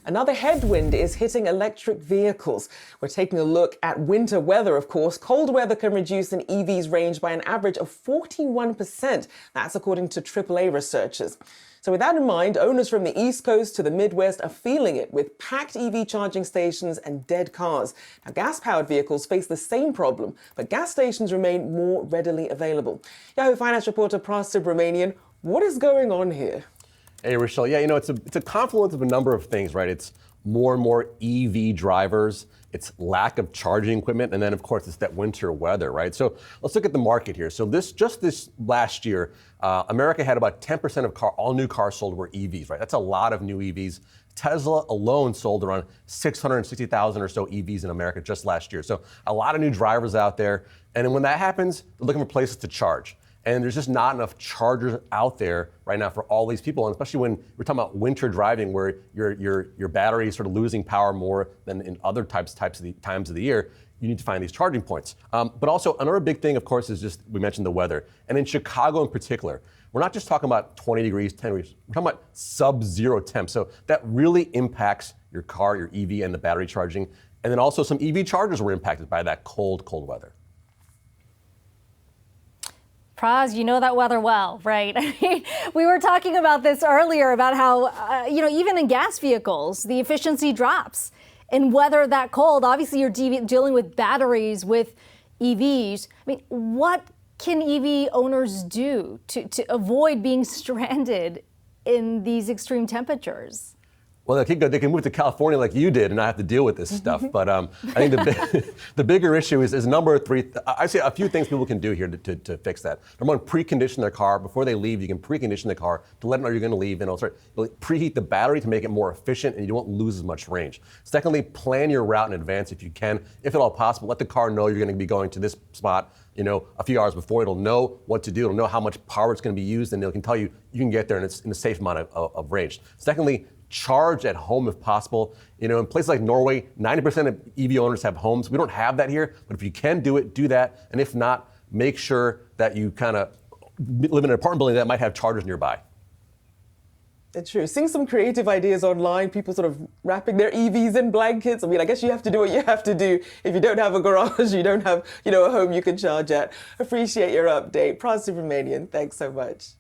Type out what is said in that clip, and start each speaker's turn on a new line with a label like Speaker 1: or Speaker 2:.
Speaker 1: Another headwind is hitting electric vehicles. We're taking a look at winter weather, of course. Cold weather can reduce an EV's range by an average of 41%. That's according to AAA researchers. So with that in mind, owners from the East Coast to the Midwest are feeling it with packed EV charging stations and dead cars. Now, gas-powered vehicles face the same problem, but gas stations remain more readily available. Yahoo Finance reporter Pras Subramanian, what is going on here?
Speaker 2: Hey, Rochelle. Yeah, it's a confluence of a number of things, right? It's more and more EV drivers, it's lack of charging equipment, and then, of course, it's that winter weather, right? So let's look at the market here. So this last year, America had about 10% of all new cars sold were EVs, right? That's a lot of new EVs. Tesla alone sold around 660,000 or so EVs in America just last year. So a lot of new drivers out there. And when that happens, they're looking for places to charge. And there's just not enough chargers out there right now for all these people, and especially when we're talking about winter driving, where your battery is sort of losing power more than in other times of the year. You need to find these charging points. But also another big thing, of course, is just we mentioned the weather, and in Chicago in particular, we're not just talking about 20 degrees, 10 degrees. We're talking about sub-zero temps. So that really impacts your car, your EV, and the battery charging. And then also some EV chargers were impacted by that cold weather.
Speaker 3: Pras, you know that weather well, right? I mean, we were talking about this earlier about how, even in gas vehicles, the efficiency drops in weather that cold. Obviously, you're dealing with batteries, with EVs. I mean, what can EV owners do to avoid being stranded in these extreme temperatures?
Speaker 2: Well, they can move to California like you did and not have to deal with this stuff. But I think the bigger issue is a number of three. I say a few things people can do here to fix that. Number one, precondition their car. Before they leave, you can precondition the car to let them know you're going to leave. And also preheat the battery to make it more efficient and you won't lose as much range. Secondly, plan your route in advance if you can. If at all possible, let the car know you're going to be going to this spot a few hours before. It'll know what to do. It'll know how much power it's going to be used, and it can tell you can get there and it's in a safe amount of range. Secondly, charge at home if possible. In places like Norway, 90% of EV owners have homes. We don't have that here, but if you can do it, do that. And if not, make sure that you kind of live in an apartment building that might have chargers nearby.
Speaker 1: It's true. Seeing some creative ideas online, people sort of wrapping their EVs in blankets. I mean, I guess you have to do what you have to do. If you don't have a garage, you don't have, a home you can charge at. Appreciate your update. Pras Subramanian, thanks so much.